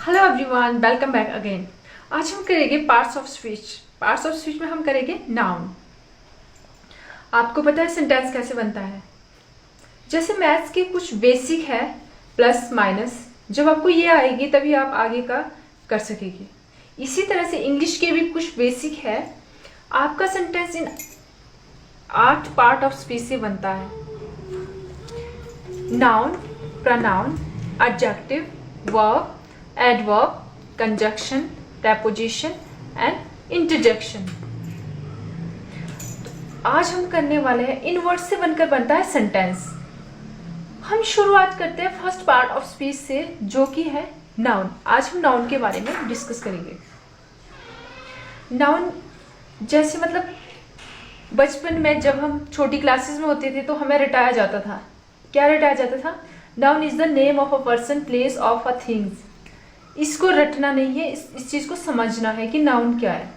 Hello everyone, welcome back again. आज हम करेंगे parts of speech. Parts of speech में हम करेंगे नाउन। आपको पता है सेंटेंस कैसे बनता है? जैसे मैथ्स के कुछ बेसिक है, प्लस माइनस, जब आपको ये आएगी तभी आप आगे का कर सकेंगे। इसी तरह से इंग्लिश के भी कुछ बेसिक है। आपका sentence in 8 part of speech से बनता है। Noun, pronoun, adjective, verb, adverb, conjunction, preposition and interjection. आज हम करने वाले हैं इन वर्ड से बनकर बनता है सेंटेंस। हम शुरुआत करते हैं फर्स्ट पार्ट ऑफ स्पीच से, जो कि है नाउन। आज हम नाउन के बारे में डिस्कस करेंगे। नाउन जैसे मतलब बचपन में जब हम छोटी क्लासेस में होते थे तो हमें रटाया जाता था। क्या रटाया जाता था? Noun is the name of a person, place of a things. इसको रटना नहीं है, इस चीज को समझना है कि नाउन क्या है।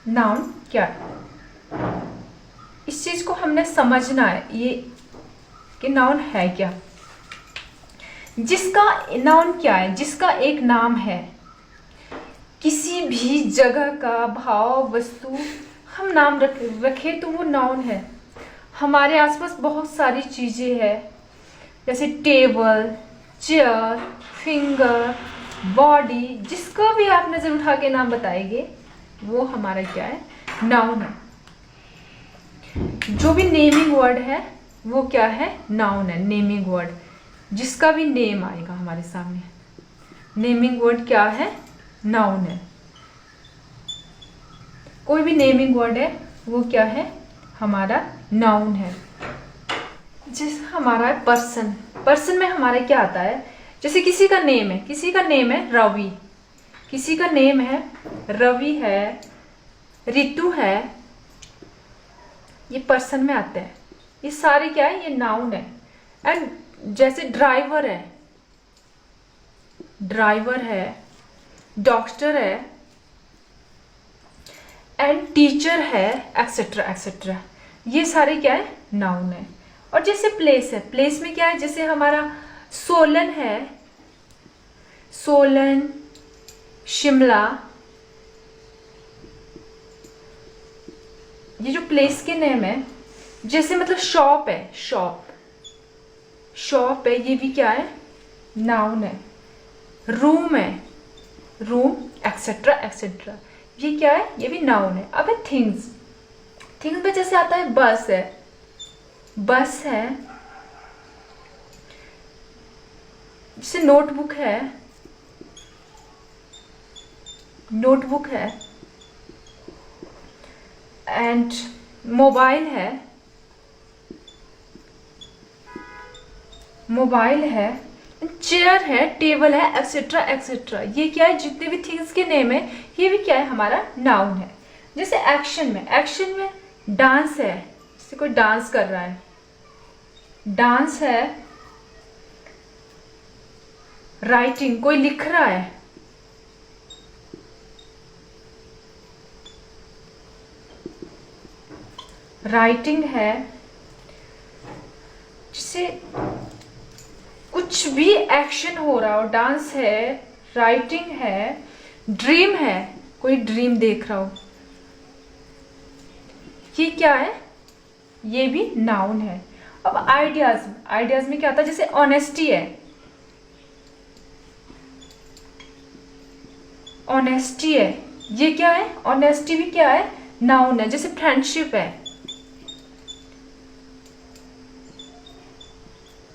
नाउन क्या है, इस चीज को हमने समझना है, ये कि नाउन है क्या। जिसका नाउन क्या है? जिसका एक नाम है। किसी भी जगह का, भाव, वस्तु हम नाम रखे तो वो नाउन है। हमारे आसपास बहुत सारी चीजें हैं, जैसे टेबल, चेयर, फिंगर, बॉडी, जिसका भी आप नजर उठा के नाम बताएंगे वो हमारा क्या है? नाउन है। जो भी नेमिंग वर्ड है वो क्या है? नाउन है। नेमिंग वर्ड, जिसका भी नेम आएगा हमारे सामने, नेमिंग वर्ड क्या है? नाउन है। कोई भी नेमिंग वर्ड है वो क्या है? हमारा नाउन है। जैसे हमारा है पर्सन। पर्सन में हमारा क्या आता है? जैसे किसी का नेम है, किसी का नेम है रवि, किसी का नेम है रवि है, रितु है, ये पर्सन में आते हैं। ये सारे क्या है? ये नाउन है। एंड जैसे ड्राइवर है, ड्राइवर है, डॉक्टर है, एंड टीचर है, एक्सेट्रा एक्सेट्रा, ये सारे क्या है? नाउन है। और जैसे प्लेस है, प्लेस में क्या है? जैसे हमारा सोलन है, सोलन, शिमला, ये जो प्लेस के नेम है। जैसे मतलब शॉप है, शॉप, शॉप है, ये भी क्या है? नाउन है। रूम है, रूम, एक्सेट्रा एक्सेट्रा, ये क्या है? ये भी नाउन है। अब है थिंग्स। थिंग्स में जैसे आता है बस है, बस है, जैसे नोटबुक है, नोटबुक है, एंड मोबाइल है, मोबाइल है, चेयर है, टेबल है, एक्सेट्रा एक्सेट्रा, ये क्या है? जितने भी थिंग्स के नेम है ये भी क्या है? हमारा नाउन है। जैसे एक्शन में, एक्शन में डांस है, जैसे कोई डांस कर रहा है, डांस है। राइटिंग, कोई लिख रहा है, राइटिंग है। जैसे कुछ भी एक्शन हो रहा हो, डांस है, राइटिंग है, ड्रीम है, कोई ड्रीम देख रहा हो, ये क्या है? ये भी नाउन है। अब आइडियाज, आइडियाज में क्या आता है? जैसे ऑनेस्टी है, ऑनेस्टी है, ये क्या है? ऑनेस्टी भी क्या है? नाउन है। जैसे फ्रेंडशिप है,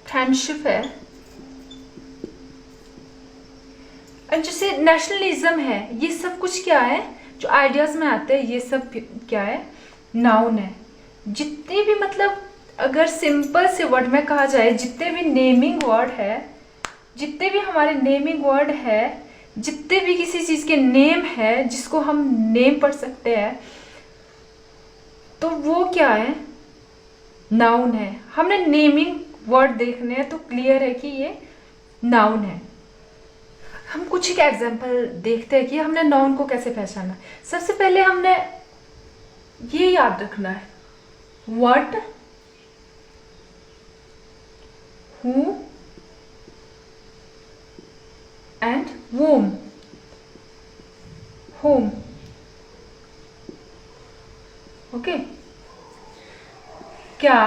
फ्रेंडशिप है। और जैसे नेशनलिज्म है, ये सब कुछ क्या है? जो आइडियाज में आते हैं ये सब क्या है? नाउन है। जितने भी मतलब अगर सिंपल से वर्ड में कहा जाए, जितने भी नेमिंग वर्ड है, जितने भी हमारे नेमिंग वर्ड है, जितने भी किसी चीज के नेम है जिसको हम नेम पढ़ सकते हैं, तो वो क्या है? नाउन है। हमने नेमिंग वर्ड देखने हैं तो क्लियर है कि ये नाउन है। हम कुछ एक एग्जांपल देखते हैं कि हमने नाउन को कैसे पहचाना। सबसे पहले हमने ये याद रखना है, what, who, and womb, home. Okay, क्या,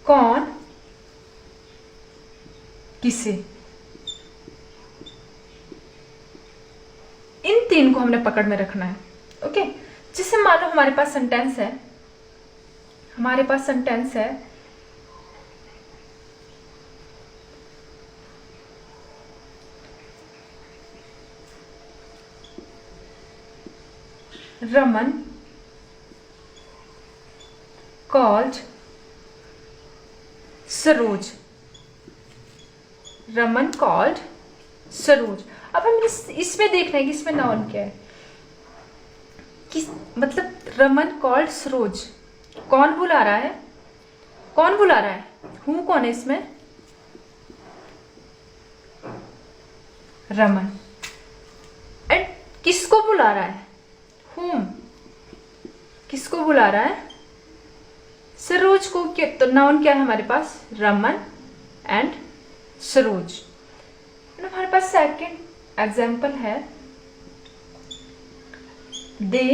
कौन, किसे, इन तीन को हमने पकड़ में रखना है। ओके, जैसे मान लो हमारे पास सेंटेंस है, रमन कॉल्ड सरोज, रमन कॉल्ड सरोज। अब हम इसमें देखना है कि इसमें नाउन क्या है, कि मतलब रमन कॉल्ड सरोज, कौन बुला रहा है, कौन बुला रहा है, हूँ कौन है इसमें, रमन। एंड किसको बुला रहा है, whom, किसको बुला रहा है, सरोज को। तो नाउन क्या है हमारे पास, रमन एंड सरोज। हमारे पास सेकंड एग्जाम्पल है, the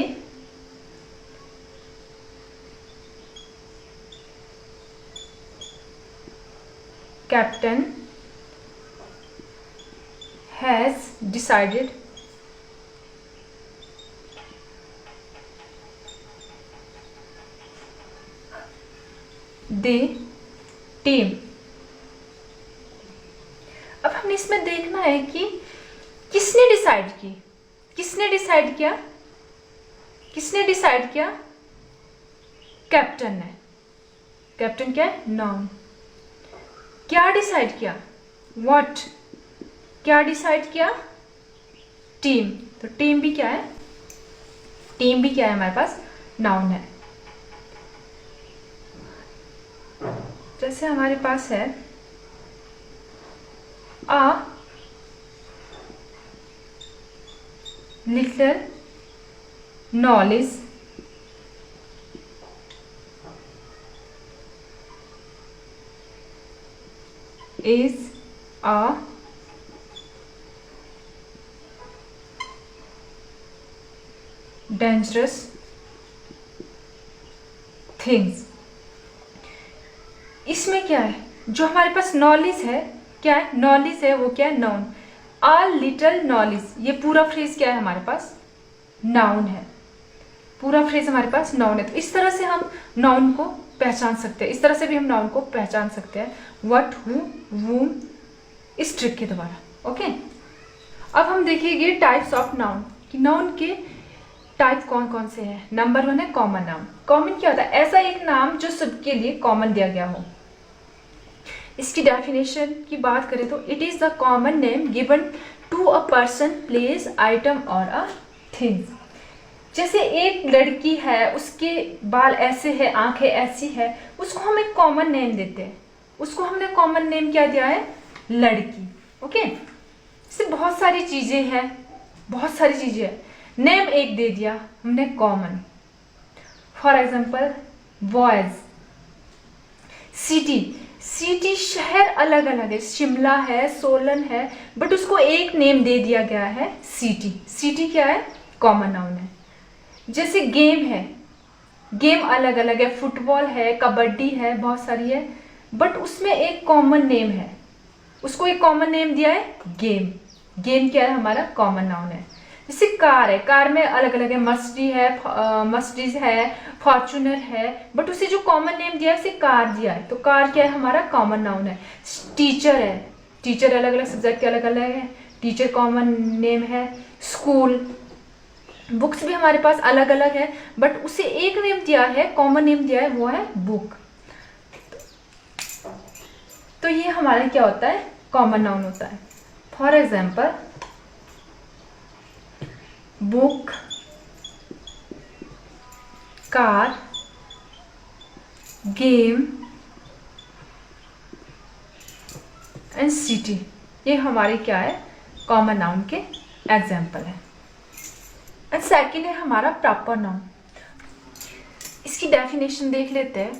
captain has decided the team. अब हमने इसमें देखना है कि किसने डिसाइड की, किसने डिसाइड किया, किसने डिसाइड किया, कैप्टन ने। कैप्टन क्या है, नाउन। क्या डिसाइड किया, व्हाट, क्या डिसाइड किया, टीम। तो टीम भी क्या है, टीम भी क्या है हमारे पास, नाउन है। जैसे हमारे पास है आ little knowledge is a dangerous things। इसमें क्या है, जो हमारे पास नॉलेज है, क्या है, नॉलेज है, वो क्या है, नाउन। आ लिटिल नॉलेज, ये पूरा फ्रेज क्या है हमारे पास, नाउन है। पूरा फ्रेज हमारे पास नाउन है। तो इस तरह से हम नाउन को पहचान सकते हैं, इस तरह से भी हम नाउन को पहचान सकते हैं, व्हाट, हु, वूम, इस ट्रिक के द्वारा। ओके, अब हम देखेंगे टाइप्स ऑफ नाउन, कि नाउन के टाइप कौन कौन से हैं। नंबर 1 है कॉमन नाउन। कॉमन क्या होता है, ऐसा एक नाम जो सबके लिए कॉमन दिया गया हो। इसकी डेफिनेशन की बात करें तो it is the common name given to a person, place, item और अ थिंग्स। जैसे एक लड़की है, उसके बाल ऐसे हैं, आंखें ऐसी है, उसको हम एक कॉमन नेम देते हैं। उसको हमने कॉमन नेम क्या दिया है, लड़की। ओके, इससे बहुत सारी चीजें हैं, बहुत सारी चीजें हैं, नेम एक दे दिया हमने common. For example boys, city, city शहर अलग अलग है, शिमला है, सोलन है, बट उसको एक नेम दे दिया गया है सिटी। सिटी क्या है, कॉमन नाउन है। जैसे गेम है, गेम अलग अलग है, फुटबॉल है, कबड्डी है, बहुत सारी है, बट उसमें एक कॉमन नेम है, उसको एक कॉमन नेम दिया है गेम। गेम क्या है हमारा, कॉमन नाउन है। जैसे कार है, कार में अलग अलग है, मर्सिडीज है, फॉर्चूनर है, बट उसे जो कॉमन नेम दिया है उसे कार दिया है, तो कार क्या है हमारा, कॉमन नाउन है। टीचर है, टीचर अलग अलग सब्जेक्ट के अलग अलग है, टीचर कॉमन नेम है। स्कूल, बुक्स भी हमारे पास अलग अलग है, बट उसे एक नेम दिया है, कॉमन नेम दिया है, वो है बुक। तो ये हमारा क्या होता है, कॉमन नाउन होता है। For example book, car, game and city, ये हमारे क्या है, कॉमन नाउन के एग्जाम्पल है। एंड सेकेंड है हमारा प्रॉपर नाउन। इसकी डेफिनेशन देख लेते हैं।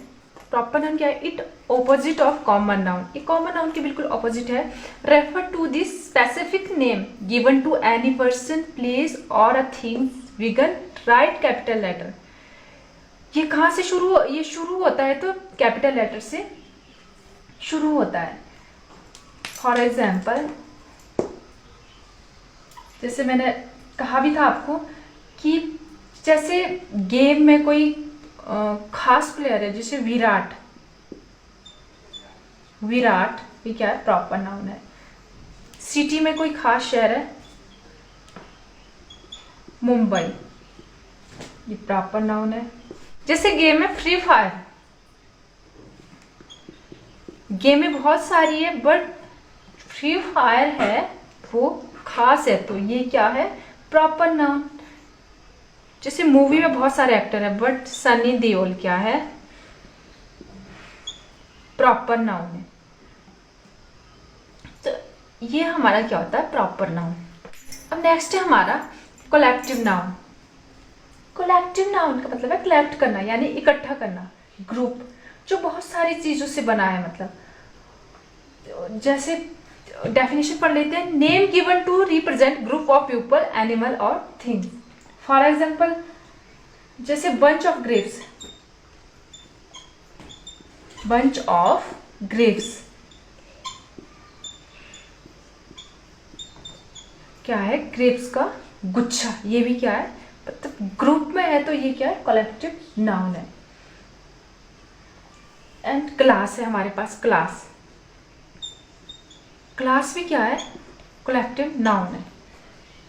प्रॉपर नाउन क्या है? It opposite of common noun, ये कॉमन नाउन के बिल्कुल ऑपोजिट है। Refer to this specific name given to any person, place और अ थिंग, विगन, राइट कैपिटल लेटर। ये कहाँ से ये शुरू होता है तो कैपिटल लेटर से शुरू होता है। फॉर एग्जाम्पल, जैसे मैंने कहा भी था आपको कि जैसे गेम में कोई खास प्लेयर है, जैसे विराट, विराट ये क्या है? प्रॉपर नाउन है। सिटी में कोई खास शहर है, मुंबई, ये प्रॉपर नाउन है। जैसे गेम में फ्री फायर, गेम में बहुत सारी है बट फ्री फायर है वो खास है, तो ये क्या है? Proper noun. जैसे मूवी में बहुत सारे एक्टर है बट सनी देओल क्या है? प्रॉपर नाउन है। तो ये हमारा क्या होता है? Proper noun. अब नेक्स्ट है हमारा कलेक्टिव नाउन। कलेक्टिव नाउन का मतलब है कलेक्ट करना, यानी इकट्ठा करना, ग्रुप, जो बहुत सारी चीजों से बना है। मतलब जैसे डेफिनेशन पढ़ लेते हैं। Name given to represent group of people, animal और थिंग्स। फॉर एग्जाम्पल, जैसे bunch of grapes, bunch of grapes क्या है? ग्रेप्स का गुच्छा, ये भी क्या है? मतलब ग्रुप में है तो ये क्या है? कलेक्टिव नाउन है। एंड क्लास है हमारे पास, क्लास, क्लास भी क्या है? कलेक्टिव नाउन है।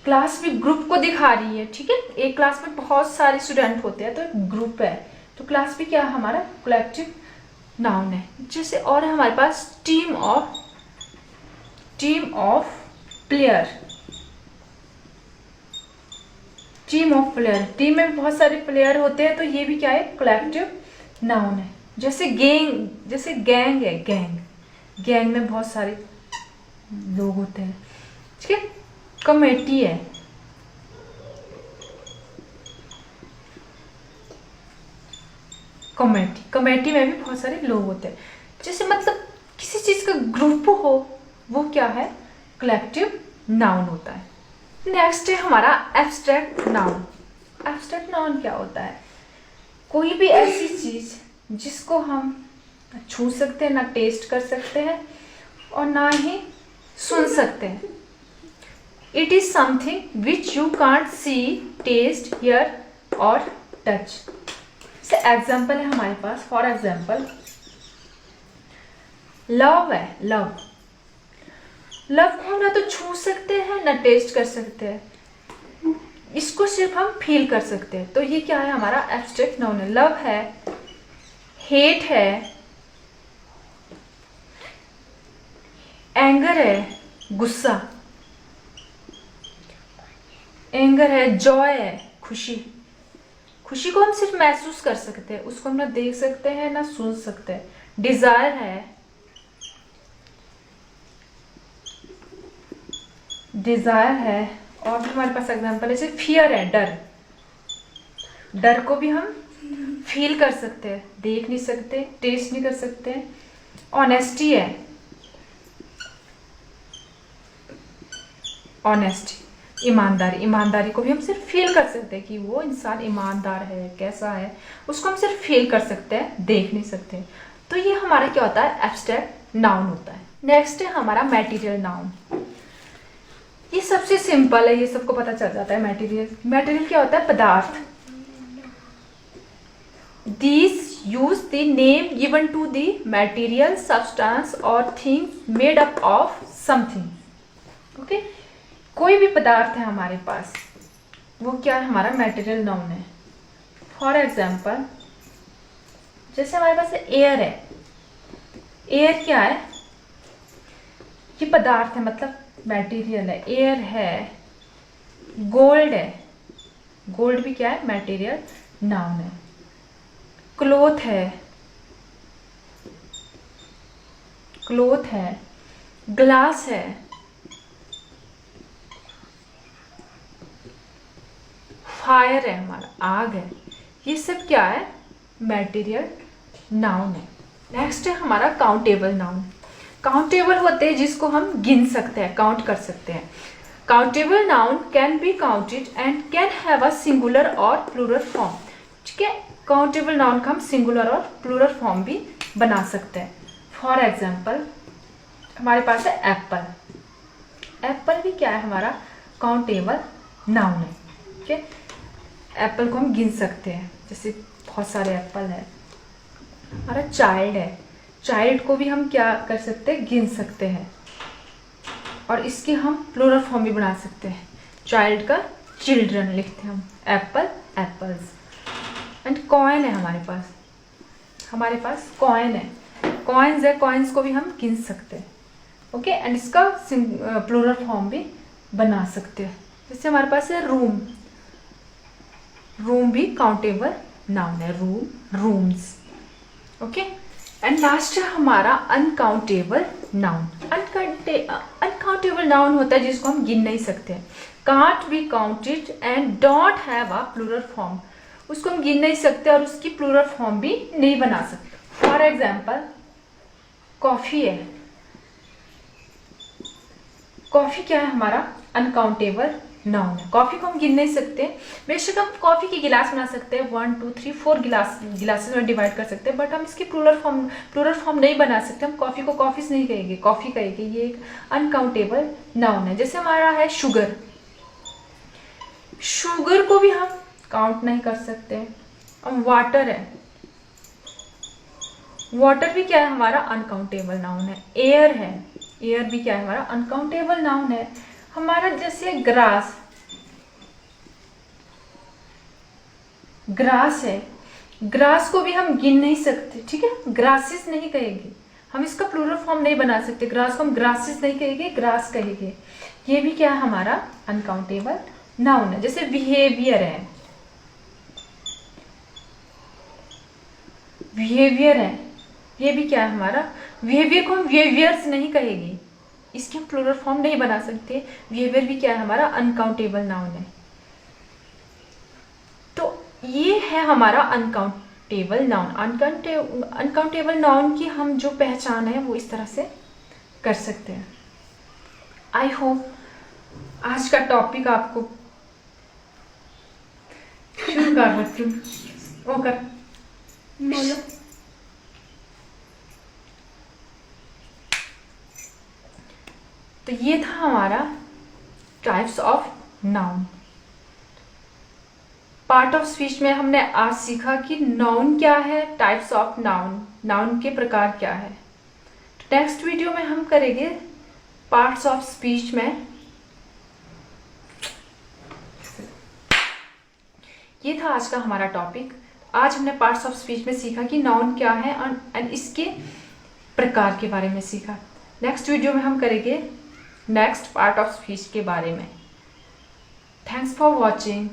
क्लास भी ग्रुप को दिखा रही है, ठीक है। एक क्लास में बहुत सारे स्टूडेंट होते हैं तो एक ग्रुप है, तो क्लास भी क्या है? हमारा कलेक्टिव नाउन है। जैसे और है हमारे पास team of player, team of player, team में भी बहुत सारे प्लेयर होते हैं तो ये भी क्या है? कलेक्टिव नाउन है। जैसे गैंग, जैसे गैंग है, गैंग में बहुत सारे लोग होते हैं, ठीक है। कमेटी है, कमेटी में भी बहुत सारे लोग होते हैं। जैसे मतलब किसी चीज का ग्रुप हो वो क्या है? कलेक्टिव नाउन होता है। नेक्स्ट है हमारा एब्स्ट्रैक्ट नाउन। एब्स्ट्रैक्ट नाउन क्या होता है? कोई भी ऐसी चीज जिसको हम ना छू सकते हैं, ना टेस्ट कर सकते हैं और ना ही सुन सकते हैं। It is something which you can't see, taste, hear और टच। से एग्जाम्पल है हमारे पास। फॉर एग्जाम्पल, लव है, लव, लव को हम ना तो छू सकते हैं ना टेस्ट कर सकते हैं, इसको सिर्फ हम फील कर सकते हैं, तो ये क्या है? हमारा एब्स्ट्रैक्ट नाउन है। लव है, हेट है, एंगर है, गुस्सा, एंगर है, जॉय है, खुशी, खुशी को हम सिर्फ महसूस कर सकते हैं, उसको हम ना देख सकते हैं ना सुन सकते हैं। डिजायर है, डिजायर है, और भी हमारे पास एग्जांपल है। जैसे फियर है, डर, डर को भी हम फील कर सकते हैं, देख नहीं सकते, टेस्ट नहीं कर सकते। ऑनेस्टी है, ऑनेस्टी, ईमानदारी, ईमानदारी को भी हम सिर्फ फील कर सकते हैं कि वो इंसान ईमानदार है, कैसा है, उसको हम सिर्फ फील कर सकते हैं, देख नहीं सकते। तो ये हमारा क्या होता है? एब्स्ट्रैक्ट नाउन होता है। नेक्स्ट है हमारा मटेरियल नाउन। ये सबसे सिंपल है, ये सबको पता चल जाता है। मटेरियल, मटेरियल क्या होता है? पदार्थ। These use the name given to the material, substance or thing made up of something. Okay? कोई भी पदार्थ है हमारे पास, वो क्या है? हमारा मटेरियल नाउन है। फॉर एग्जाम्पल, जैसे हमारे पास एयर है, एयर क्या है? ये पदार्थ है, मतलब मटेरियल है। एयर है, गोल्ड है, गोल्ड भी क्या है? मटेरियल नाउन है। क्लोथ है, क्लोथ है, ग्लास है, फायर है, हमारा आग है, ये सब क्या है? मटेरियल नाउन है। नेक्स्ट है हमारा काउंटेबल नाउन। काउंटेबल होते हैं जिसको हम गिन सकते हैं, काउंट कर सकते हैं। Countable noun can be counted and can have a singular और प्लूरल फॉर्म। ठीक है, काउंटेबल नाउन का हम सिंगुलर और प्लूरल फॉर्म भी बना सकते हैं। फॉर एग्जाम्पल हमारे पास है एप्पल। एप्पल भी क्या है, हमारा काउंटेबल नाउन है। ठीक है, एप्पल को हम गिन सकते हैं, जैसे बहुत सारे एप्पल है। हमारा चाइल्ड है, चाइल्ड को भी हम क्या कर सकते हैं, गिन सकते हैं, और इसके हम प्लूरल फॉर्म भी बना सकते हैं। चाइल्ड का चिल्ड्रन लिखते हैं हम, एप्पल एप्पल्स। एंड कॉइन है हमारे पास कॉइन है, कॉइन्स है, कॉइन्स को भी हम गिन सकते हैं। ओके, एंड इसका प्लूरल फॉर्म भी बना सकते हैं। जैसे हमारे पास है रूम, रूम भी काउंटेबल नाउन है, room, rooms. Okay, and last है हमारा अनकाउंटेबल नाउन। अनकाउंटेबल नाउन होता है जिसको हम गिन नहीं सकते, can't be counted and don't have a plural form. उसको हम गिन नहीं सकते और उसकी प्लूरल फॉर्म भी नहीं बना सकते। फॉर एग्जाम्पल कॉफी है, कॉफी क्या है, हमारा अनकाउंटेबल नाउन है। कॉफी को हम गिन नहीं सकते, बेशक हम कॉफी के गिलास बना सकते हैं, 1 2 3 4 गिलासेस में डिवाइड कर सकते हैं, बट हम इसकी प्लूरल फॉर्म नहीं बना सकते। हम कॉफी को कॉफीज नहीं कहेंगे, कॉफी कहेंगे। ये एक अनकाउंटेबल नाउन है। जैसे हमारा है शुगर, शुगर को भी हम काउंट नहीं कर सकते। अब वाटर है, वाटर भी क्या है, हमारा अनकाउंटेबल नाउन है। एयर है, एयर भी क्या है, हमारा अनकाउंटेबल नाउन है। हमारा जैसे ग्रास, ग्रास है, ग्रास को भी हम गिन नहीं सकते। ठीक है, ग्रासेस नहीं कहेंगे, हम इसका प्लूरल फॉर्म नहीं बना सकते। ग्रास को हम ग्रासेस नहीं कहेंगे, ग्रास कहेंगे। ये भी क्या है, हमारा अनकाउंटेबल नाउन है। जैसे बिहेवियर है, बिहेवियर है, ये भी क्या है, हमारा बिहेवियर को हम बिहेवियर्स नहीं कहेंगे, इसकी हम प्लूरल फॉर्म नहीं बना सकते। बिहेवियर भी क्या है, हमारा अनकाउंटेबल नाउन है। तो ये है हमारा अनकाउंटेबल नाउन। अनकाउंटेबल नाउन की हम जो पहचान है वो इस तरह से कर सकते हैं। आई होप आज का टॉपिक आपको शुरू कर सकती हूँ। ओके, बोलो। तो ये था हमारा types of noun. Part of speech में हमने आज सीखा कि नाउन क्या है, टाइप्स ऑफ नाउन, नाउन के प्रकार क्या है। तो नेक्स्ट वीडियो में हम करेंगे पार्ट्स ऑफ स्पीच में। ये था आज का हमारा टॉपिक। आज हमने पार्ट्स ऑफ स्पीच में सीखा कि नाउन क्या है एंड इसके प्रकार के बारे में सीखा। नेक्स्ट वीडियो में हम करेंगे नेक्स्ट पार्ट ऑफ स्पीच के बारे में। Thanks for watching.